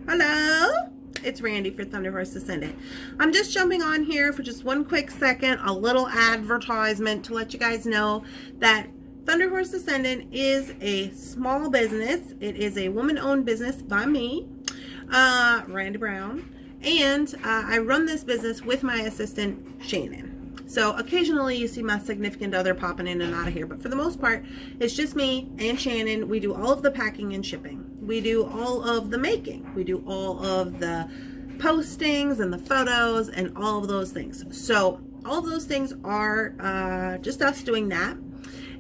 Hello, it's Randy for Thunderhorse Descendant. I'm just jumping on here for just one quick second, a little advertisement to let you guys know that Thunderhorse Descendant is a small business. It is a woman-owned business by me, Randy Brown, and I run this business with my assistant, Shannon. So occasionally you see my significant other popping in and out of here, but for the most part, it's just me and Shannon. We do all of the packing and shipping. We do all of the making. We do all of the postings and the photos and all of those things. So all of those things are just us doing that.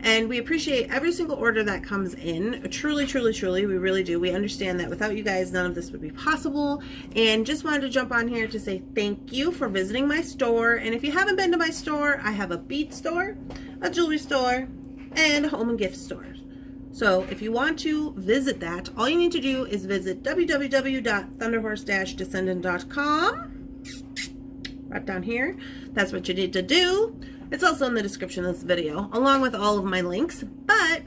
And we appreciate every single order that comes in. Truly, truly, truly, we really do. We understand that without you guys, none of this would be possible. And just wanted to jump on here to say thank you for visiting my store. And if you haven't been to my store, I have a bead store, a jewelry store, and a home and gift store. So if you want to visit that, all you need to do is visit www.thunderhorse-descendant.com. Right down here. That's what you need to do. It's also in the description of this video, along with all of my links. But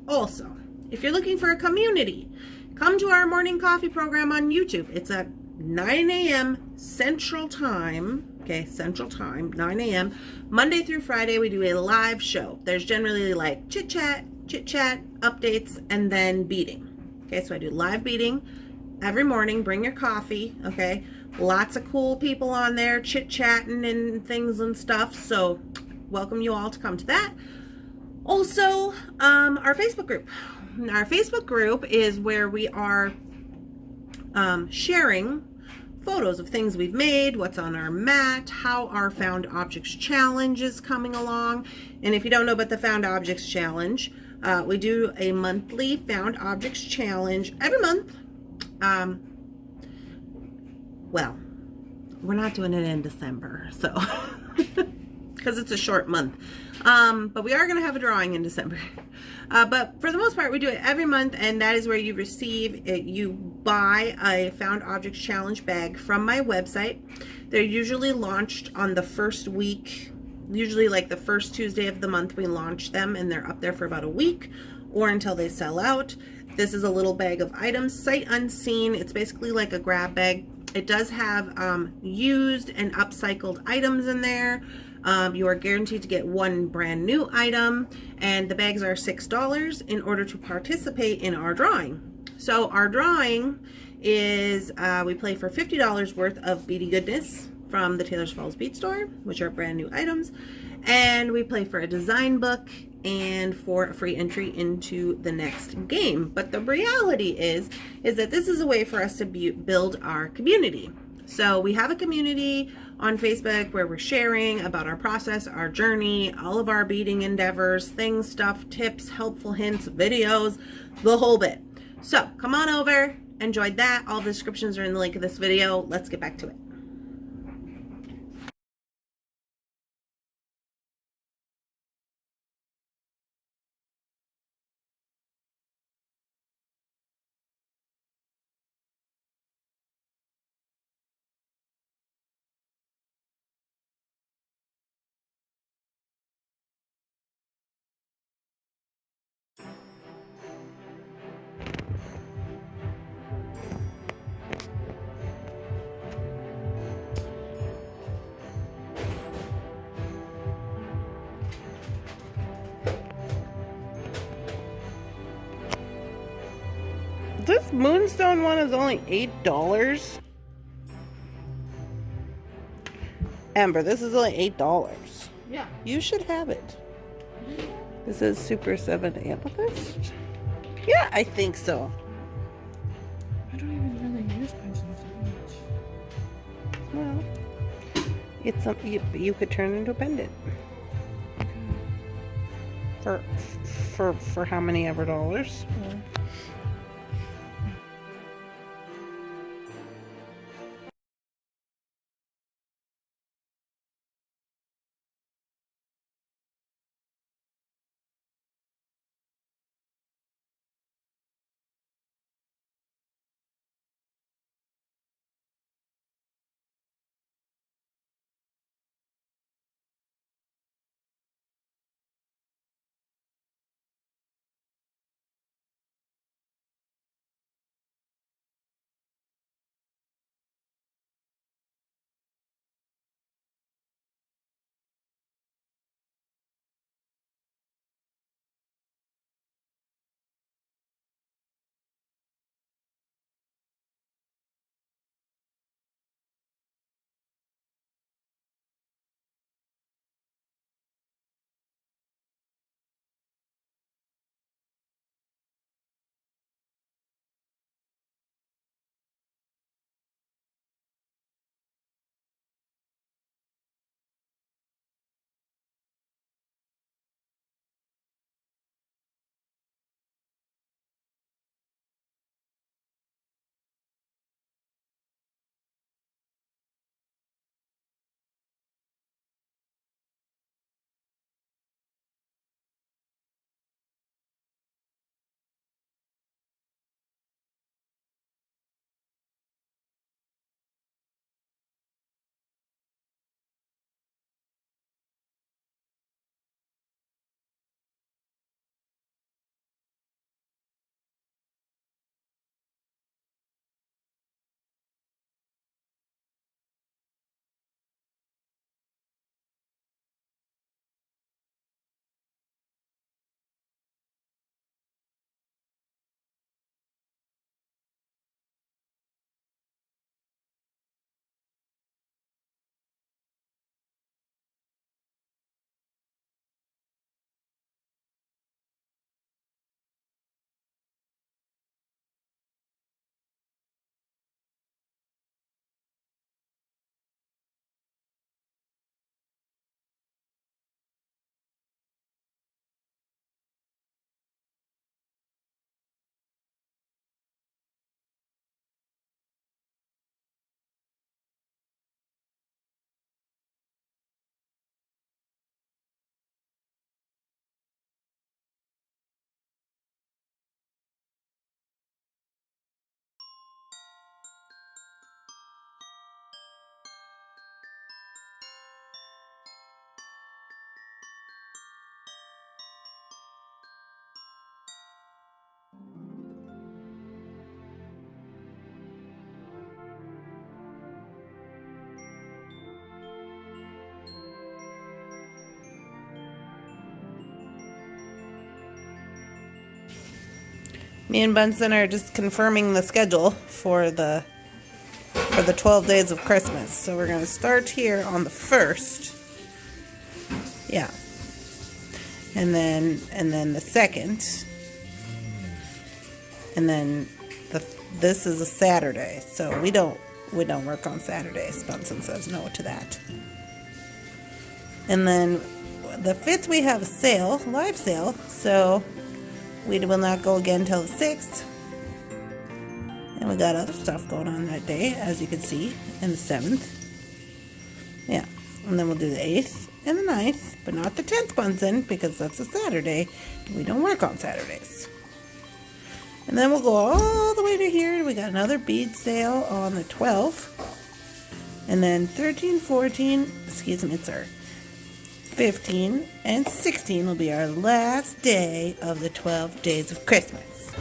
also, if you're looking for a community, come to our morning coffee program on YouTube. It's at 9 a.m. Central Time. Okay, Central Time, 9 a.m. Monday through Friday, we do a live show. There's generally like chit-chat, updates, and then beading. Okay, so I do live beading every morning. Bring your coffee, okay? Lots of cool people on there chit-chatting and things and stuff. So welcome you all to come to that. Also, our Facebook group. Our Facebook group is where we are sharing photos of things we've made, what's on our mat, how our Found Objects Challenge is coming along. And if you don't know about the Found Objects Challenge, we do a monthly Found Objects Challenge every month. Well, we're not doing it in December, so because it's a short month. But we are going to have a drawing in December. But for the most part, we do it every month, and that is where you receive it. You buy a Found Objects Challenge bag from my website. They're usually launched on the first week, usually like the first Tuesday of the month we launch them, and they're up there for about a week or until they sell out. This is a little bag of items, sight unseen. It's basically like a grab bag. It does have used and upcycled items in there. You are guaranteed to get one brand new item, and the bags are $6 in order to participate in our drawing. So our drawing is we play for $50 worth of beady goodness from the Taylors Falls Bead Store, which are brand new items, and we play for a design book and for a free entry into the next game. But the reality is that this is a way for us to build our community. So we have a community on Facebook where we're sharing about our process, our journey, all of our beading endeavors, things, stuff, tips, helpful hints, videos, the whole bit. So come on over, enjoyed that. All the descriptions are in the link of this video. Let's get back to it. This moonstone one is only $8. Amber, this is only $8. Yeah. You should have it. This is Super 7 Amethyst? Yeah, I think so. I don't even really use pencils that much. Well, it's something you could turn into a pendant. For how many ever dollars? Yeah. Me and Bunsen are just confirming the schedule for the 12 days of Christmas. So we're going to start here on the 1st. Yeah. And then the 2nd. And then this is a Saturday. So we don't work on Saturdays. Bunsen says no to that. And then the 5th we have a sale, live sale. So we will not go again till the 6th. And we got other stuff going on that day, as you can see, and the 7th. Yeah. And then we'll do the 8th and the 9th, but not the 10th, Bunsen, because that's a Saturday. We don't work on Saturdays. And then we'll go all the way to here. We got another bead sale on the 12th. And then 13, 14, excuse me, sir. 15 and 16 will be our last day of the 12 days of Christmas.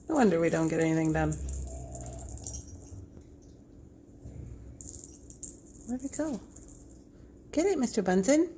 No wonder we don't get anything done. Where'd it go? Get it, Mr. Bunsen.